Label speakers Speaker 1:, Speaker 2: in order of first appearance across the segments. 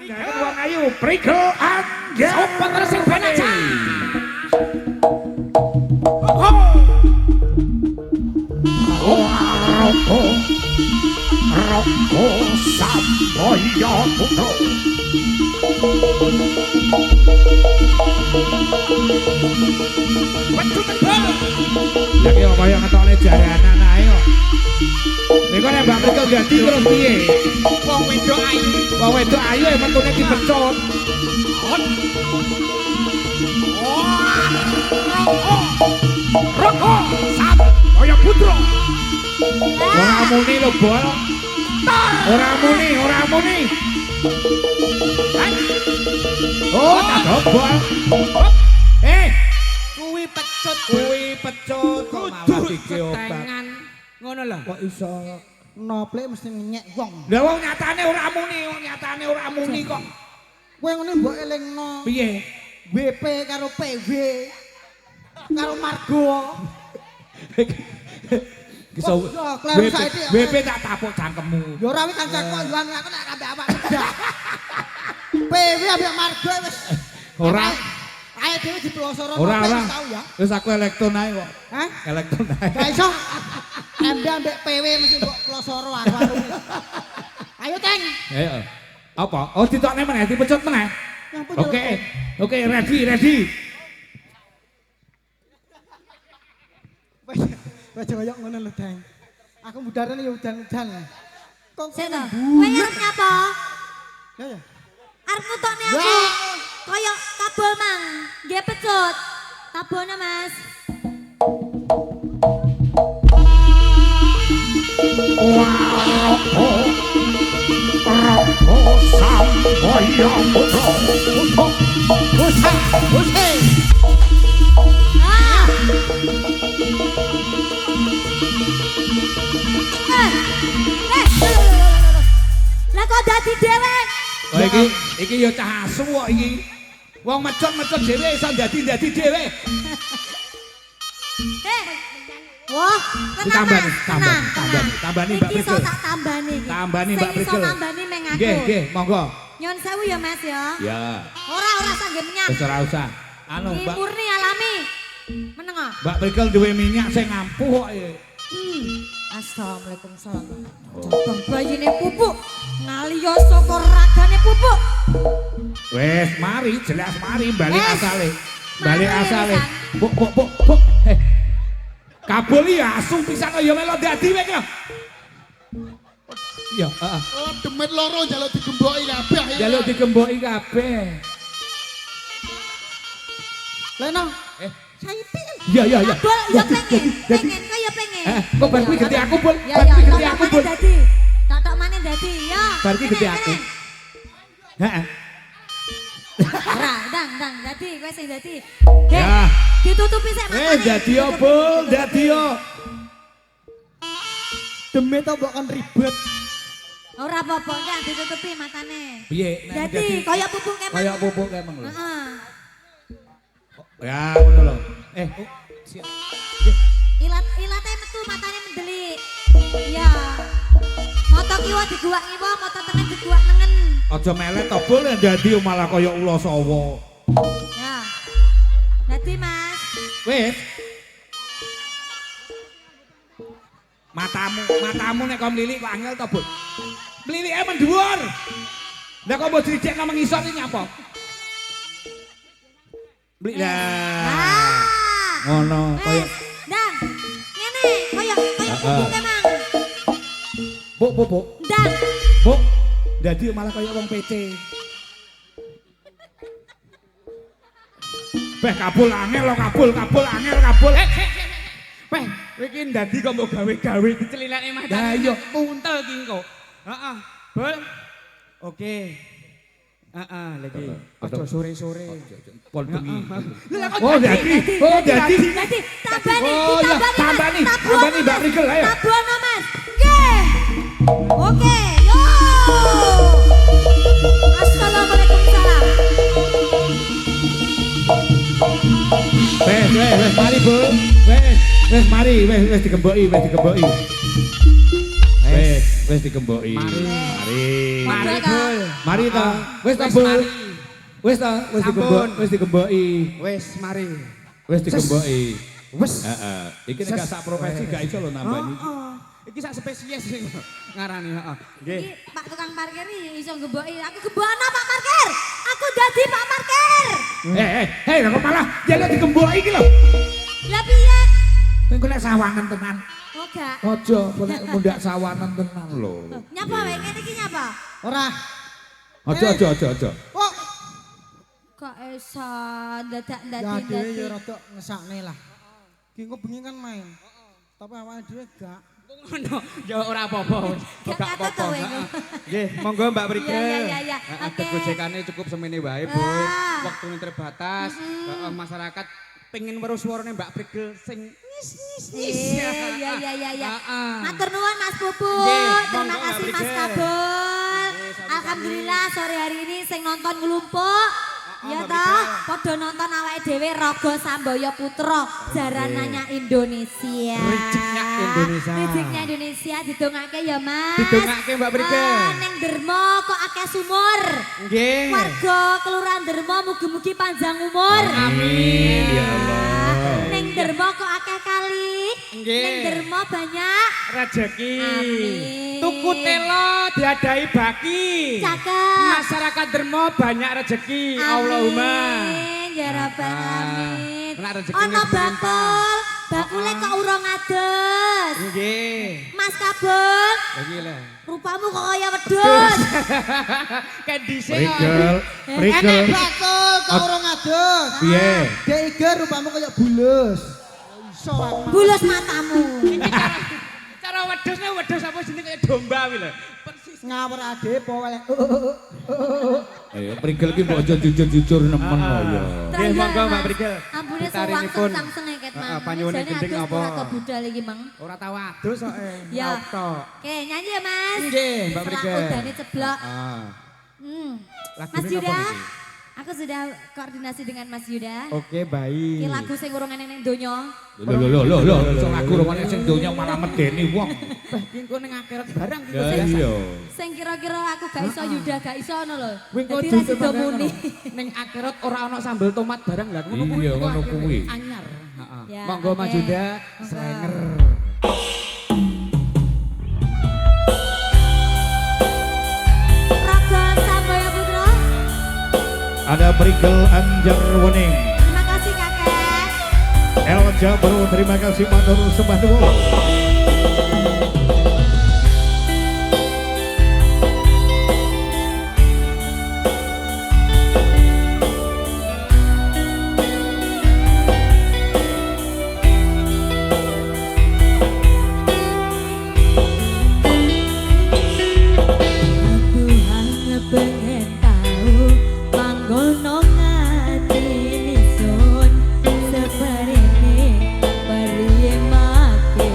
Speaker 1: Wong ayu Priko Angga.
Speaker 2: Sopo terus sing ben aja.
Speaker 1: Roko Samboyo Putra. Lagi kaya ngetokne jare anak-anake kok. Nek nek Mbak Priko ganti terus piye?
Speaker 2: Wong wedok ayu.
Speaker 1: Wong wedok ayu metune dipecut.
Speaker 2: Roko Samboyo Putra.
Speaker 1: Ora muni lho, Bol. Ora muni. Oh, tak dobol.
Speaker 2: Kuwi pecut
Speaker 1: kok
Speaker 2: kudu
Speaker 1: malah diobat.
Speaker 2: ketengan. Ngono lho.
Speaker 3: Kok iso nople mesti ngenyek wong.
Speaker 1: Lah wong nyatane ora muni kok.
Speaker 3: Kowe ngene mbok elingno.
Speaker 1: Piye?
Speaker 3: WP karo PW karo Margo.
Speaker 1: Iso
Speaker 3: Oh, klaru saiki.
Speaker 1: WP tak tapuk cangkemmu.
Speaker 3: Ya ora wis kancaku njuan aku nek kabeh awak udah. PW ambek Margo wis.
Speaker 1: Ora.
Speaker 3: Ayo dhewe diplosoro
Speaker 1: Ora.
Speaker 3: tau ya.
Speaker 1: Wis aku elektron ae kok.
Speaker 3: Hah?
Speaker 1: Elektron ae.
Speaker 3: Gak iso. Ambek PW mesti mbok plosoro aku. Ayo, Teng.
Speaker 1: Ayo. Apa? Oh ditokne meneh dipecut meneh.
Speaker 3: Yang punya
Speaker 1: Oke, ready.
Speaker 3: Wes koyo ngono lho, Teng. Aku mudarane ya udan-udan. Kok
Speaker 4: Sik to. Kowe arep nyapa?
Speaker 3: Ya ya.
Speaker 4: Arep nutokne aku. Kaya kabel mang, nggih pecut. Tabone, Mas.
Speaker 1: Roko Samboyo Putra.
Speaker 4: Ah. Lah kok dadi dhewe?
Speaker 1: Oh iki ya cah asu kok iki. Wong mecut-mecut dhewe iso dadi dhewe.
Speaker 4: Wah,
Speaker 1: Ditambani,
Speaker 4: tenang,
Speaker 1: tambani Mbak
Speaker 4: Iki iso
Speaker 1: Priko.
Speaker 4: tak tambani iki.
Speaker 1: Tambani Mbak
Speaker 4: Sing iso
Speaker 1: Priko.
Speaker 4: tambani meng aku.
Speaker 1: Nggih, monggo.
Speaker 4: Nyon sewu ya, Mas ya.
Speaker 1: Ya,
Speaker 4: Ora sanggih menyang.
Speaker 1: wis ora usah. Anu,
Speaker 4: Iki
Speaker 1: Mbak
Speaker 4: murni alami. Meneng kok.
Speaker 1: Mbak Priko duwe minyak sing ampuh kok.
Speaker 4: Assalamualaikum salam. Jabang bayine pupuk, ngaliyo saka ragane pupuk.
Speaker 1: Wes mari, jelas mari balik
Speaker 4: Wes,
Speaker 1: asale.
Speaker 4: mari,
Speaker 1: Balik asale.
Speaker 4: San.
Speaker 1: Buk. Kabul ya asu pisan ya melo dadi wek ya. Iya, heeh.
Speaker 5: Oh, demit loro njaluk digemboki kabeh.
Speaker 1: Jaluk digemboki kabeh.
Speaker 3: Leno.
Speaker 4: Saiki
Speaker 1: Iya.
Speaker 4: Bol ya pengen kaya pengen.
Speaker 1: Kok bar kuwi gede aku, Bul.
Speaker 4: Ya
Speaker 1: Bar
Speaker 4: ya,
Speaker 1: kuwi gede
Speaker 4: tatok
Speaker 1: aku,
Speaker 4: maneh
Speaker 1: Bul.
Speaker 4: dadi. Tatok maneh dadi ya.
Speaker 1: Bar kuwi gede
Speaker 4: Kenen,
Speaker 1: aku.
Speaker 4: kenen.
Speaker 1: Heeh.
Speaker 4: Ora, ndang dadi kowe sing dadi.
Speaker 1: Ya.
Speaker 4: Ditutupi sik matane.
Speaker 1: Dadi yo, Bul, dadi yo.
Speaker 3: Demi to mbok kon ribet.
Speaker 4: Ora apa-apa, ndang ditutupi matane.
Speaker 1: Piye? Nek
Speaker 4: Dadi kaya pupuk kemang.
Speaker 1: kaya pupuk emang lho.
Speaker 4: Heeh.
Speaker 1: Ya, ngono lho. Siap.
Speaker 4: Ilate metu matane mendelik. Iya. Mata kiwa diguwak ngiwa, mata tengen diguwak nengen.
Speaker 1: Aja melet to, Bul, dadi malah kaya ula sawa.
Speaker 4: Ya. Dadi Mas.
Speaker 1: Wis. Matamu nek kon mlilik kok angel to, Bul. Mlilike mendhuwur. Lah kok mbok dicekno mengisor iki nyapa? Blik lah.
Speaker 4: Ah.
Speaker 1: Ngono kaya
Speaker 4: Ndang. Ngene, kaya pupuk kemang.
Speaker 1: Buk.
Speaker 4: Ndang.
Speaker 1: Buk. Dadi malah kaya wong PC. Beh kabul angel lo kabul angel.
Speaker 2: Weh, kowe iki ndadi kok mbok gawe-gawe dicelilake mah.
Speaker 1: Lah iya.
Speaker 2: Puntel ki engko. Heeh. Bol. Oke. Heeh, lagi. Aja sore-sore.
Speaker 1: Pol bengi.
Speaker 2: Lah kok
Speaker 1: Oh dadi.
Speaker 4: Dadi tambani,
Speaker 1: Oh ya, tambani Mbak Priko ayo.
Speaker 4: Tabuana Mas. Nggih. Oke, yo. Assalamualaikum salam.
Speaker 1: Wes mari, Bul. Wes mari, wes digemboki. Wes Wis dikemboki.
Speaker 2: Mari.
Speaker 1: Mari.
Speaker 2: Mari, Bul.
Speaker 1: Mari ta. Wis ta,
Speaker 2: Wis,
Speaker 1: Bul.
Speaker 2: mari.
Speaker 1: Wis ta, wis
Speaker 2: Sampun.
Speaker 1: dikemboki, wis dikemboki.
Speaker 2: Wis, mari.
Speaker 1: Wis dikemboki.
Speaker 2: Wes.
Speaker 1: Heeh. Iki nek gak sak profesi gak iso lho nambani.
Speaker 2: Iki sak spesies sing ngarani, heeh. Nggih.
Speaker 4: Iki Pak tukang parkir iki iso ngeboki. Aku gebono Pak Parkir. Aku dadi Pak Parkir.
Speaker 1: Hei, kok malah jaluk dikemboki iki lho.
Speaker 4: Lah piye?
Speaker 1: Kowe golek sawangan tenan.
Speaker 4: Oh gak.
Speaker 1: Aja golek mundak sawangan tenan lho.
Speaker 4: Nyapa wae ngene iki nyapa?
Speaker 3: Ora.
Speaker 1: Aja.
Speaker 3: Kok
Speaker 4: Kok iso dadak
Speaker 3: ya
Speaker 4: dadi
Speaker 3: dhewe ya
Speaker 4: dadi.
Speaker 3: rada ngesakne lah. Ki engko bengi kan main. Tapi awake dhewe gak.
Speaker 2: Ngono, ya ora apa-apa.
Speaker 4: Gak
Speaker 2: Gak
Speaker 4: kata
Speaker 2: apa-apa.
Speaker 4: kowe.
Speaker 2: heeh. Nggih, monggo Mbak Prike.
Speaker 4: Ya. Oke.
Speaker 2: Gojekane cukup semene wae, Bu.
Speaker 4: Ah.
Speaker 2: Waktune terbatas. Heeh, masyarakat pengen weruh suarane Mbak Prike sing
Speaker 4: Iya.
Speaker 2: Heeh.
Speaker 4: Matur nuwun Mas Puput.
Speaker 2: Nggih,
Speaker 4: Terima
Speaker 2: monggo,
Speaker 4: kasih
Speaker 2: Mbak
Speaker 4: Mas
Speaker 2: Brigel.
Speaker 4: Kabul.
Speaker 2: sami-sami.
Speaker 4: Alhamdulillah sore hari ini sing nonton nglumpuk. Ya
Speaker 2: Mbak
Speaker 4: toh,
Speaker 2: Brigel.
Speaker 4: padha nonton awake dhewe Raga Sambaya Putra, jarananya Indonesia.
Speaker 2: Rijiknya Indonesia.
Speaker 4: Rijiknya Indonesia didongake ya Mas.
Speaker 2: Didongake, Mbak Brigel.
Speaker 4: Ning Dermo kok akeh sumur.
Speaker 2: Nggih.
Speaker 4: Warga Kelurahan Dermo mugi-mugi panjang umur.
Speaker 1: Amin ya Allah.
Speaker 4: Ning Dermo kok akeh kali.
Speaker 2: Nggih.
Speaker 4: Ning Dermo banyak.
Speaker 2: Rezeki.
Speaker 4: Amin.
Speaker 2: Tuku telo diadai baki.
Speaker 4: Cakep.
Speaker 2: Masyarakat Dermo banyak rezeki. Allahumma.
Speaker 4: Amin ya rabbal alamin.
Speaker 2: Kena rezekine
Speaker 4: Ono
Speaker 2: berlimpah.
Speaker 4: bakule kok urung adus.
Speaker 2: Nggih.
Speaker 4: Mas Kabul,
Speaker 2: Lagi lah.
Speaker 4: rupamu kok kaya wedhus.
Speaker 2: Kayak dhisik
Speaker 1: Prigel,
Speaker 3: Enek
Speaker 1: prigel.
Speaker 3: bakul kok urung adus.
Speaker 1: Piye?
Speaker 3: Dek Iger rupamu kaya bulus. Iso aku.
Speaker 4: Bulus matamu.
Speaker 2: Cara wedhusnya wedhus apa jenenge kayak domba kuwi lho. Persis.
Speaker 3: Ngawur ade po elek.
Speaker 1: Ayo prigel ki mbok aja jujur-jujur nemen kok ya.
Speaker 2: Nggih, monggo Mbak Prigel.
Speaker 4: Ampune
Speaker 2: Ditarinipun.
Speaker 4: sewang sang eket mang.
Speaker 2: Panyuwune gending apa?
Speaker 4: Ora budal iki mang.
Speaker 2: Ora tau adus kok.
Speaker 4: Ya.
Speaker 2: Tok.
Speaker 4: Oke, nyanyi ya Mas.
Speaker 2: Nggih, Mbak Prigel.
Speaker 4: Selak udane ceblok.
Speaker 2: Ah. Lagune
Speaker 4: Mas Yuda,
Speaker 2: napa niki?
Speaker 4: aku sudah koordinasi dengan Mas Yuda.
Speaker 2: Oke, baik.
Speaker 4: Iki lagu sing urung ana ning donya.
Speaker 1: Lho, iso lagu romane sing donya malah medeni wong.
Speaker 2: Iki engko ning akhirat barang iki.
Speaker 1: Ya iya.
Speaker 4: Sing kira-kira aku gak iso Yuda gak iso ngono lho.
Speaker 2: Kuwi engko
Speaker 4: Dadi ra sida
Speaker 2: barang
Speaker 4: muni.
Speaker 2: ngono. Ning akhirat ora ana sambel tomat barang lah ngono kuwi.
Speaker 1: Iya,
Speaker 2: engko
Speaker 1: ngono
Speaker 2: akhirnya
Speaker 1: kuwi.
Speaker 2: Anyar. Heeh.
Speaker 4: Ya,
Speaker 2: Monggo
Speaker 4: oke.
Speaker 2: Mas Yuda, Slenger.
Speaker 4: Raga Sambaya Putra.
Speaker 1: Ada prigel Anjar Wening.
Speaker 4: Terima kasih Kakek.
Speaker 1: El Jabro, terima kasih matur sembah nuwun.
Speaker 4: Tuhan pengen tahu manggono ngati sun seperene pari make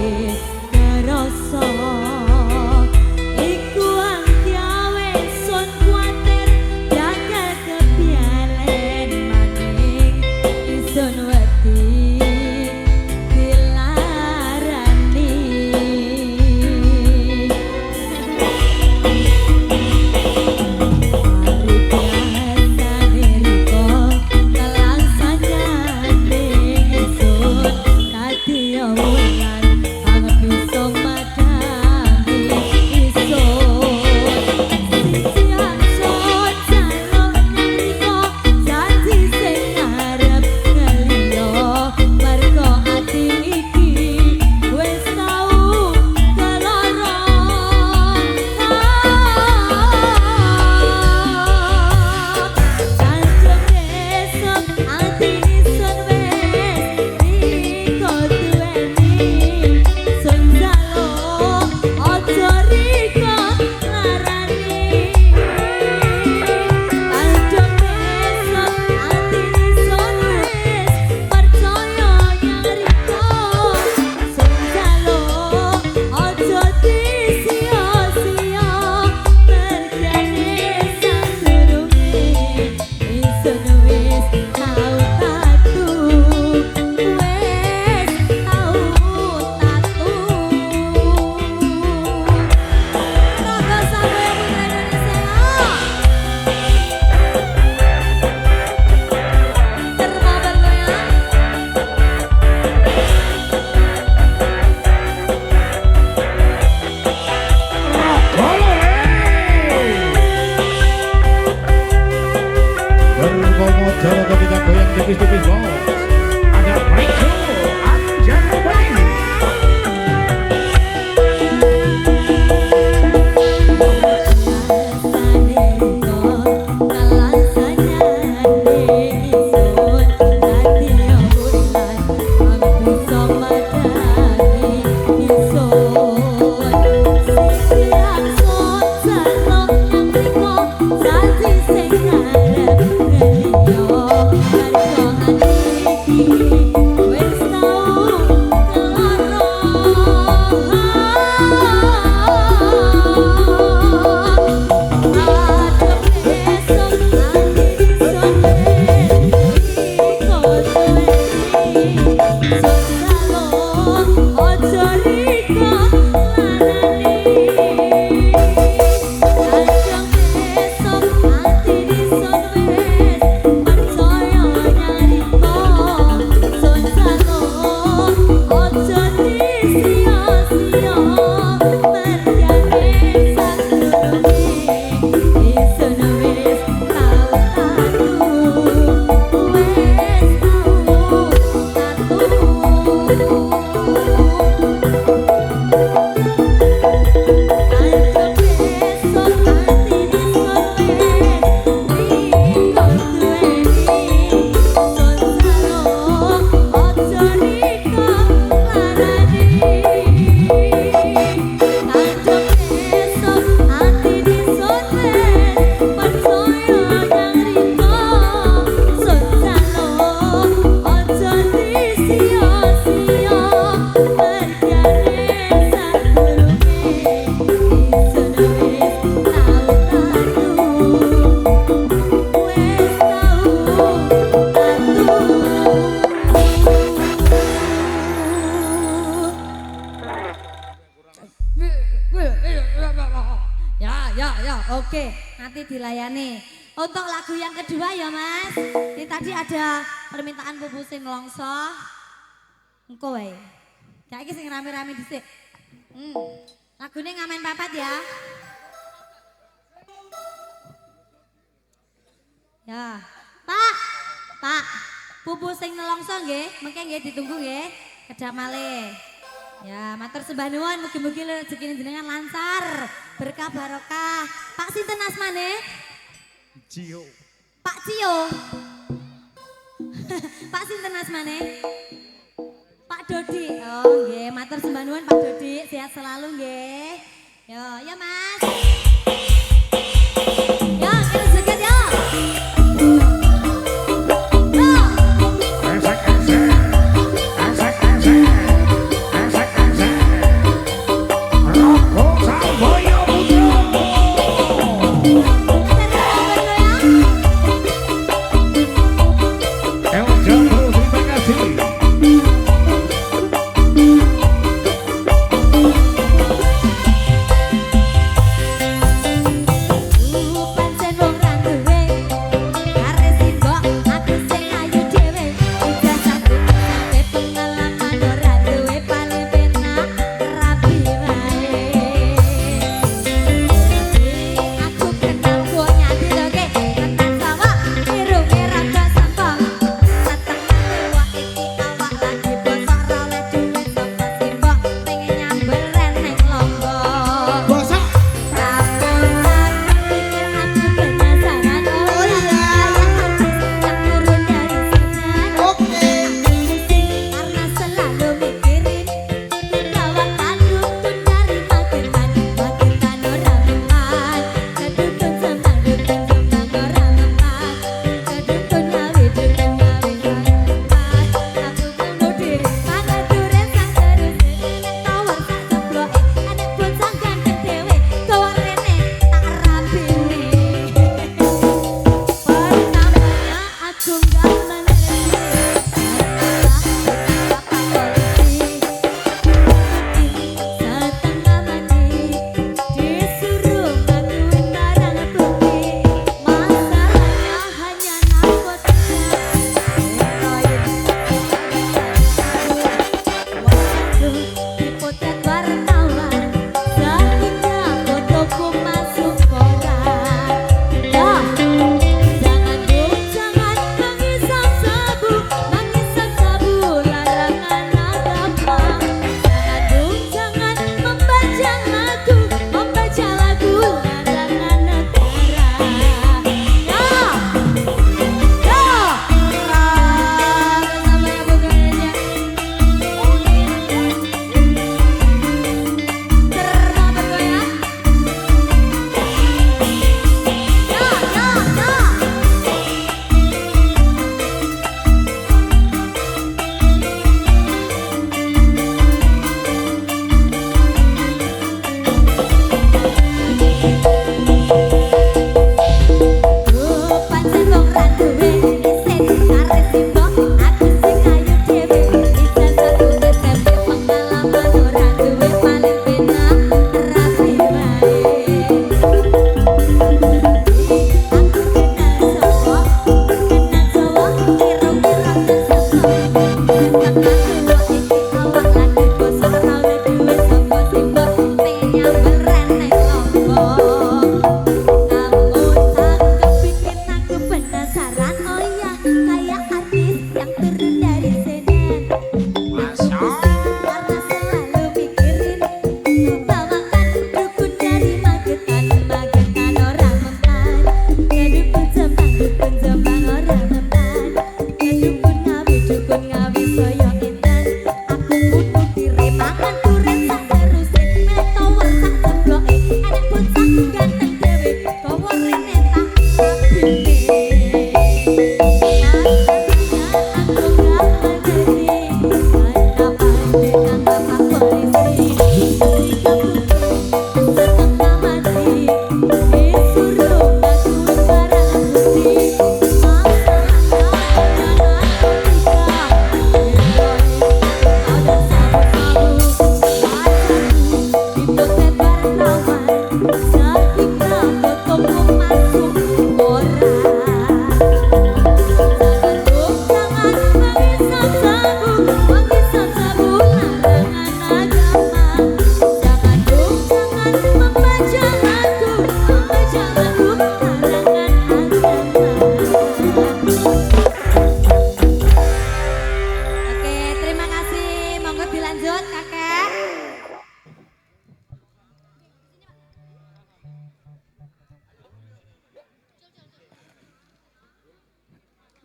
Speaker 1: tipis-tipis bos. Ada Breakthrough Anjay Bayi.
Speaker 4: Oke, nanti dilayani. Untuk lagu yang kedua ya Mas. Ini tadi ada permintaan Pupu sing nelongso. Engko wae. Saiki sing rame-rame dhisik. Lagune ngamen papat ya. Ya, Pak, Pupu sing nelongso nggih, mengke nggih ditunggu nggih. Kedap malih. Ya, matur sembah nuwun, mugi-mugi rezekine jenengan lancar, berkah barokah. Pak sinten asmane?
Speaker 2: Cio.
Speaker 4: Pak Cio. Pak sinten asmane? Pak Dodi. Oh, nggih, matur sembah nuwun Pak Dodi, sehat selalu nggih. Yo, ya Mas. Yo, kita joget yo.
Speaker 1: Terima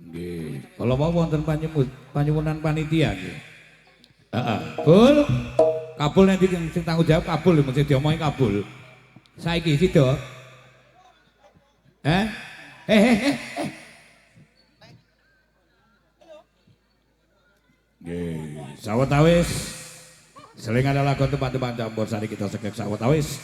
Speaker 1: Nggih. Kalau mau wonten panyuwunan panitia nggih. Heeh. Bul. Kabul nanti sing tanggung jawab kabul mesti diomongi kabul. Saiki sida. Eh? Nggih, sawetawis selingan lagu tempat-tempat campur sari kita sekek sawetawis.